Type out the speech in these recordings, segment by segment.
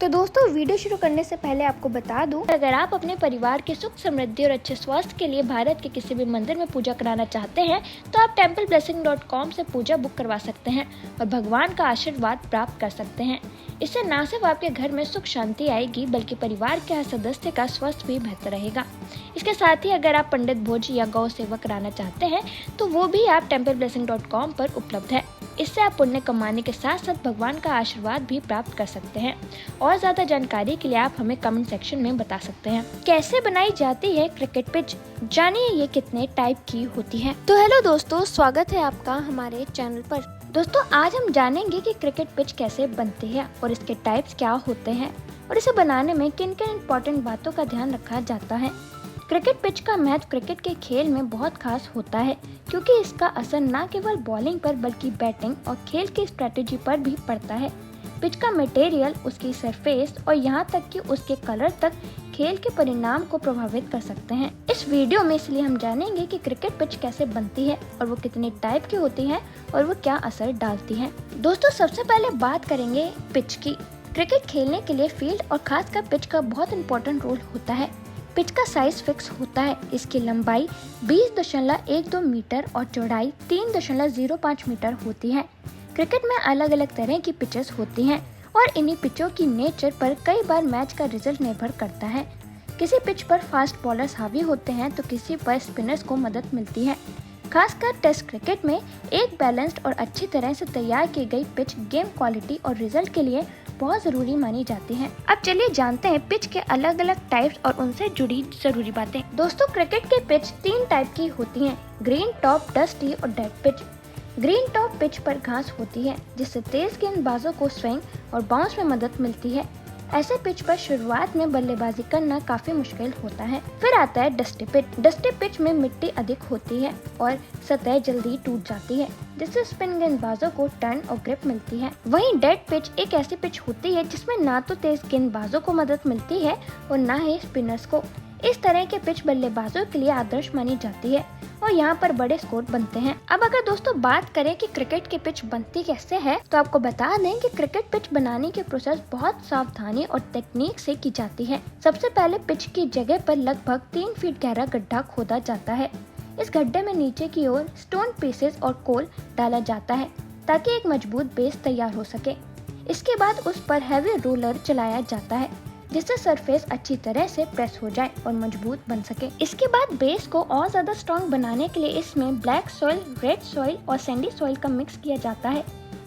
तो दोस्तों वीडियो शुरू करने से पहले आपको बता दूं, अगर आप अपने परिवार के सुख समृद्धि और अच्छे स्वास्थ्य के लिए भारत के किसी भी मंदिर में पूजा कराना चाहते हैं तो आप templeblessing.com से पूजा बुक करवा सकते हैं और भगवान का आशीर्वाद प्राप्त कर सकते हैं। इससे न सिर्फ आपके घर में सुख शांति आएगी बल्कि परिवार के हर सदस्य का स्वास्थ्य भी बेहतर रहेगा। इसके साथ ही अगर आप पंडित भोज या गौ सेवा कराना चाहते हैं तो वो भी आप templeblessing.com पर उपलब्ध है। इससे आप पुण्य कमाने के साथ साथ भगवान का आशीर्वाद भी प्राप्त कर सकते हैं। और ज्यादा जानकारी के लिए आप हमें कमेंट सेक्शन में बता सकते हैं। कैसे बनाई जाती है क्रिकेट पिच, जानिए ये कितने टाइप की होती है। तो हेलो दोस्तों, स्वागत है आपका हमारे चैनल पर। दोस्तों आज हम जानेंगे कि क्रिकेट पिच कैसे बनती है और इसके टाइप्स क्या होते हैं और इसे बनाने में किन किन इम्पोर्टेंट बातों का ध्यान रखा जाता है। क्रिकेट पिच का महत्व क्रिकेट के खेल में बहुत खास होता है क्योंकि इसका असर न केवल बॉलिंग पर बल्कि बैटिंग और खेल की स्ट्रेटेजी पर भी पड़ता है। पिच का मटेरियल, उसकी सरफेस और यहाँ तक कि उसके कलर तक खेल के परिणाम को प्रभावित कर सकते हैं। इस वीडियो में इसलिए हम जानेंगे कि क्रिकेट पिच कैसे बनती है और वो कितने टाइप की होती है और वो क्या असर डालती है। दोस्तों सबसे पहले बात करेंगे पिच की। क्रिकेट खेलने के लिए फील्ड और खासकर पिच का बहुत इंपॉर्टेंट रोल होता है। पिच का साइज फिक्स होता है। इसकी लंबाई 20.12 मीटर और चौड़ाई 3.05 मीटर होती है। क्रिकेट में अलग अलग तरह की पिचेस होती हैं और इन्हीं पिचों की नेचर पर कई बार मैच का रिजल्ट निर्भर करता है। किसी पिच पर फास्ट बॉलर्स हावी होते हैं तो किसी पर स्पिनर्स को मदद मिलती है। खासकर टेस्ट क्रिकेट में एक बैलेंस्ड और अच्छी तरह से तैयार की गई पिच गेम क्वालिटी और रिजल्ट के लिए बहुत जरूरी मानी जाती है। अब चलिए जानते हैं पिच के अलग अलग टाइप्स और उनसे जुड़ी जरूरी बातें। दोस्तों क्रिकेट के पिच 3 टाइप की होती हैं, ग्रीन टॉप, डस्टी और dead pitch. Green top pitch पर घास होती है जिससे तेज गेंदबाजों को स्विंग और बाउंस में मदद मिलती है। ऐसे पिच पर शुरुआत में बल्लेबाजी करना काफी मुश्किल होता है। फिर आता है डस्टी पिच। डस्टी पिच में मिट्टी अधिक होती है और सतह जल्दी टूट जाती है जिससे स्पिन गेंदबाजों को टर्न और ग्रिप मिलती है। वहीं डेड पिच एक ऐसी पिच होती है जिसमें ना तो तेज गेंदबाजों को मदद मिलती है और ना ही स्पिनर्स को। इस तरह के पिच बल्लेबाजों के लिए आदर्श मानी जाती है और यहाँ पर बड़े स्कोर बनते हैं। अब अगर दोस्तों बात करें कि क्रिकेट की पिच बनती कैसे है तो आपको बता दें कि क्रिकेट पिच बनाने की प्रोसेस बहुत सावधानी और टेक्निक से की जाती है। सबसे पहले पिच की जगह पर लगभग 3 फीट गहरा गड्ढा खोदा जाता है। इस गड्ढे में नीचे की ओर स्टोन पीसेस और कोल डाला जाता है ताकि एक मजबूत बेस तैयार हो सके। इसके बाद उस पर हैवी रोलर चलाया जाता है जिससे सरफेस अच्छी तरह से प्रेस हो जाए और मजबूत बन सके। इसके बाद बेस को और ज्यादा स्ट्रॉन्ग बनाने के लिए इसमें ब्लैक सॉइल, रेड सॉइल और सैंडी सॉइल का मिक्स किया जाता है।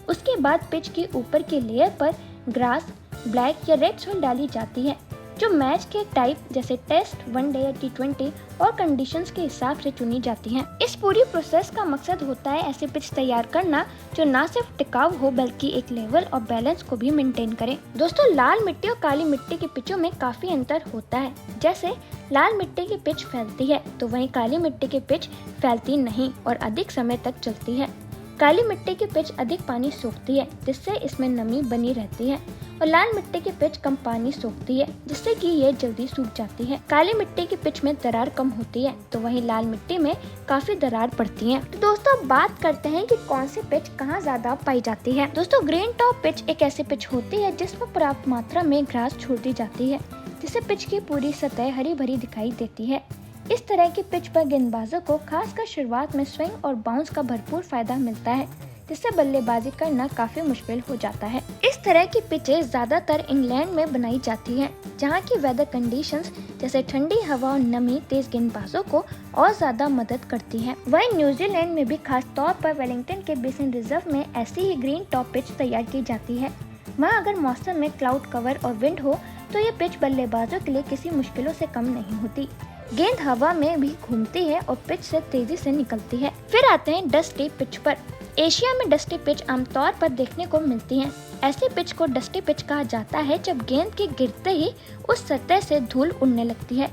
उसके बाद पिच के ऊपर के लेयर पर ग्रास, ब्लैक या रेड सॉइल डाली जाती है जो मैच के टाइप जैसे टेस्ट, वनडे या T20 और कंडीशंस के हिसाब से चुनी जाती हैं। इस पूरी प्रोसेस का मकसद होता है ऐसी पिच तैयार करना जो न सिर्फ टिकाऊ हो बल्कि एक लेवल और बैलेंस को भी मेंटेन करे। दोस्तों लाल मिट्टी और काली मिट्टी की पिचों में काफी अंतर होता है। जैसे लाल मिट्टी की पिच फैलती है तो वहीं काली मिट्टी की पिच फैलती नहीं और अधिक समय तक चलती है। काली मिट्टी की पिच अधिक पानी सोखती है जिससे इसमें नमी बनी रहती है और लाल मिट्टी की पिच कम पानी सोखती है जिससे कि ये जल्दी सूख जाती है। काली मिट्टी की पिच में दरार कम होती है तो वहीं लाल मिट्टी में काफी दरार पड़ती है। तो दोस्तों अब बात करते हैं कि कौन सी पिच कहाँ ज्यादा पाई जाती है। दोस्तों ग्रीन टॉप पिच एक ऐसी पिच होती है जिसमें पर्याप्त मात्रा में घास छोड़ दी जाती है जिससे पिच की पूरी सतह हरी भरी दिखाई देती है। इस तरह की पिच पर गेंदबाजों को खासकर शुरुआत में स्विंग और बाउंस का भरपूर फायदा मिलता है जिससे बल्लेबाजी करना काफी मुश्किल हो जाता है। इस तरह की पिचेस ज्यादातर इंग्लैंड में बनाई जाती हैं जहां की वेदर कंडीशंस जैसे ठंडी हवा और नमी तेज गेंदबाजों को और ज्यादा मदद करती है। वहीं न्यूजीलैंड में भी खास तौर पर वेलिंगटन के बेसिन रिजर्व में ऐसी ही ग्रीन टॉप पिच तैयार की जाती है। वहाँ अगर मौसम में क्लाउड कवर और विंड हो तो ये पिच बल्लेबाजों के लिए किसी मुश्किलों से कम नहीं होती। गेंद हवा में भी घूमती है और पिच से तेजी से निकलती है। फिर आते हैं डस्टी पिच पर। एशिया में डस्टी पिच आमतौर पर देखने को मिलती हैं। ऐसी पिच को डस्टी पिच कहा जाता है जब गेंद के गिरते ही उस सतह से धूल उड़ने लगती है।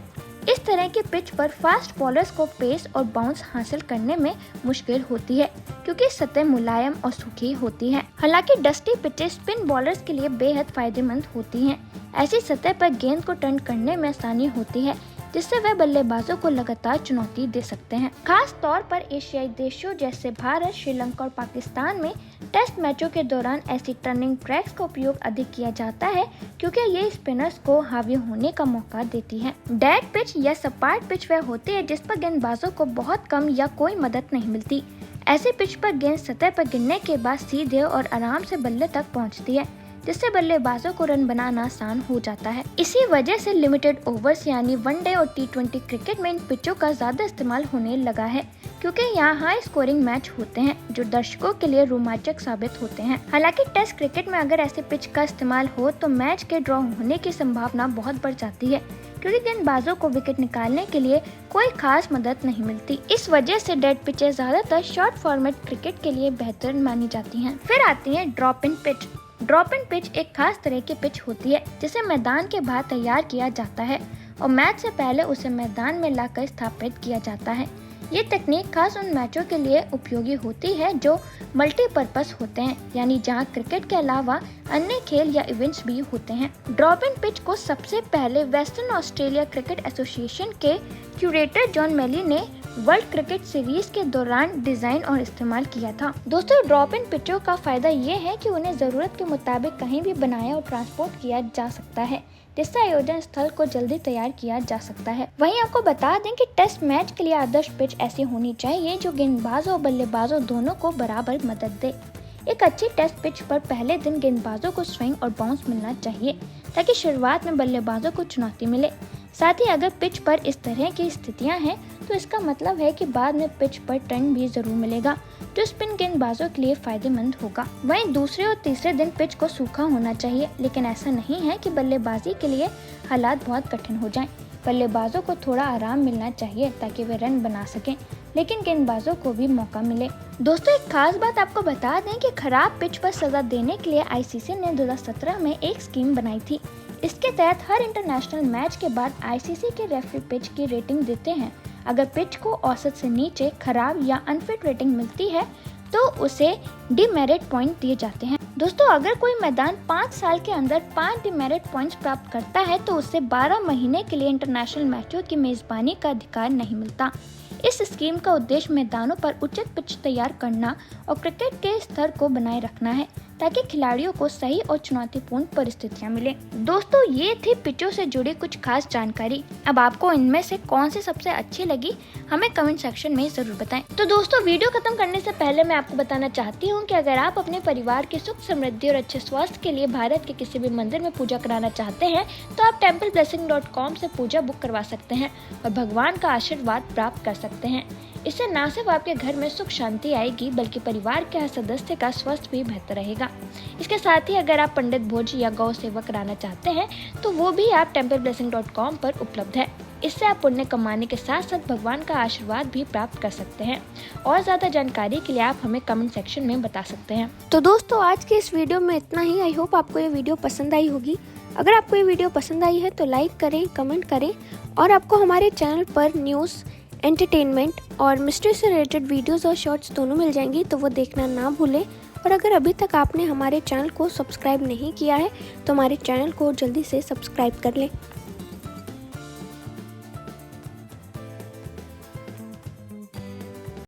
इस तरह के पिच पर फास्ट बॉलर्स को पेस और बाउंस हासिल करने में मुश्किल होती है क्योंकि सतह मुलायम और सूखी होती है। हालांकि डस्टी पिचेस स्पिन बॉलर्स के लिए बेहद फायदेमंद होती हैं। ऐसी सतह पर गेंद को टर्न करने में आसानी होती है जिससे वे बल्लेबाजों को लगातार चुनौती दे सकते हैं। खास तौर पर एशियाई देशों जैसे भारत, श्रीलंका और पाकिस्तान में टेस्ट मैचों के दौरान ऐसी टर्निंग ट्रैक्स का उपयोग अधिक किया जाता है क्योंकि ये स्पिनर्स को हावी होने का मौका देती है। डेड पिच या सपाट पिच वह होती है जिस पर गेंदबाजों को बहुत कम या कोई मदद नहीं मिलती। ऐसे पिच पर गेंद सतह पर गिरने के बाद सीधे और आराम से बल्ले तक पहुंचती है, जिससे बल्लेबाजों को रन बनाना आसान हो जाता है। इसी वजह से लिमिटेड ओवर्स यानी वनडे और T20 क्रिकेट में इन पिचों का ज्यादा इस्तेमाल होने लगा है क्योंकि यहाँ हाई स्कोरिंग मैच होते हैं जो दर्शकों के लिए रोमांचक साबित होते हैं। हालांकि टेस्ट क्रिकेट में अगर ऐसे पिच का इस्तेमाल हो तो मैच के ड्रॉ होने की संभावना बहुत बढ़ जाती है क्योंकि गेंदबाजों को विकेट निकालने के लिए कोई खास मदद नहीं मिलती। इस वजह से डेड पिचेस ज्यादातर शॉर्ट फॉर्मेट क्रिकेट के लिए बेहतर मानी जाती हैं। फिर आती है drop in pitch. Drop in pitch एक खास तरह की पिच होती है जिसे मैदान के बाहर तैयार किया जाता है और मैच से पहले उसे मैदान में लाकर स्थापित किया जाता है। ये तकनीक खास उन मैचों के लिए उपयोगी होती है जो मल्टीपर्पस होते हैं, यानी जहां क्रिकेट के अलावा अन्य खेल या इवेंट्स भी होते हैं। ड्रॉप इन पिच को सबसे पहले वेस्टर्न ऑस्ट्रेलिया क्रिकेट एसोसिएशन के क्यूरेटर जॉन मैली ने वर्ल्ड क्रिकेट सीरीज के दौरान डिजाइन और इस्तेमाल किया था। दोस्तों, ड्रॉप इन पिचों का फायदा ये है कि उन्हें जरूरत के मुताबिक कहीं भी बनाया और ट्रांसपोर्ट किया जा सकता है, जिससे आयोजन स्थल को जल्दी तैयार किया जा सकता है। वहीं आपको बता दें कि टेस्ट मैच के लिए आदर्श पिच ऐसी होनी चाहिए जो गेंदबाजों और बल्लेबाजों दोनों को बराबर मदद दे। एक अच्छी टेस्ट पिच पर पहले दिन गेंदबाजों को स्विंग और बाउंस मिलना चाहिए ताकि शुरुआत में बल्लेबाजों को चुनौती मिले। साथ ही अगर पिच पर इस तरह की स्थितियां हैं तो इसका मतलब है कि बाद में पिच पर टर्न भी जरूर मिलेगा जो स्पिन गेंदबाजों के लिए फायदेमंद होगा। वहीं दूसरे और तीसरे दिन पिच को सूखा होना चाहिए, लेकिन ऐसा नहीं है कि बल्लेबाजी के लिए हालात बहुत कठिन हो जाएं। बल्लेबाजों को थोड़ा आराम मिलना चाहिए ताकि वे रन बना सकें, लेकिन गेंदबाजों को भी मौका मिले। दोस्तों, एक खास बात आपको बता दें कि खराब पिच पर सजा देने के लिए ICC ने 2017 में एक स्कीम बनाई थी। इसके तहत हर इंटरनेशनल मैच के बाद ICC के रेफरी पिच की रेटिंग देते हैं। अगर पिच को औसत से नीचे, खराब या अनफिट रेटिंग मिलती है तो उसे डिमेरिट पॉइंट दिए जाते हैं। दोस्तों, अगर कोई मैदान 5 साल के अंदर 5 डिमेरिट पॉइंट्स प्राप्त करता है तो उसे 12 महीने के लिए इंटरनेशनल मैचों की मेजबानी का अधिकार नहीं मिलता। इस स्कीम का उद्देश्य मैदानों पर उचित पिच तैयार करना और क्रिकेट के स्तर को बनाए रखना है ताकि खिलाड़ियों को सही और चुनौतीपूर्ण परिस्थितियां मिले। दोस्तों, ये थी पिचों से जुड़ी कुछ खास जानकारी। अब आपको इनमें से कौन सी सबसे अच्छी लगी हमें कमेंट सेक्शन में जरूर बताएं। तो दोस्तों, वीडियो खत्म करने से पहले मैं आपको बताना चाहती हूँ कि अगर आप अपने परिवार की सुख समृद्धि और अच्छे स्वास्थ्य के लिए भारत के किसी भी मंदिर में पूजा कराना चाहते हैं तो आप templeblessing.com से पूजा बुक करवा सकते हैं और भगवान का आशीर्वाद प्राप्त कर सकते हैं। इससे न सिर्फ आपके घर में सुख शांति आएगी बल्कि परिवार के हर सदस्य का स्वास्थ्य भी बेहतर रहेगा। इसके साथ ही अगर आप पंडित भोज या गौ सेवा कराना चाहते हैं तो वो भी आप templeblessing.com पर उपलब्ध है। इससे आप पुण्य कमाने के साथ साथ भगवान का आशीर्वाद भी प्राप्त कर सकते हैं। और ज्यादा जानकारी के लिए आप हमें कमेंट सेक्शन में बता सकते हैं। तो दोस्तों, आज के इस वीडियो में इतना ही। आई होप आपको ये वीडियो पसंद आई होगी। अगर आपको ये वीडियो पसंद आई है तो लाइक करें, कमेंट करें और आपको हमारे चैनल पर न्यूज़, एंटरटेनमेंट और मिस्ट्री से रिलेटेड वीडियोस और शॉर्ट्स दोनों मिल जाएंगी, तो वो देखना ना भूलें। और अगर अभी तक आपने हमारे चैनल को सब्सक्राइब नहीं किया है तो हमारे चैनल को जल्दी से सब्सक्राइब कर लें।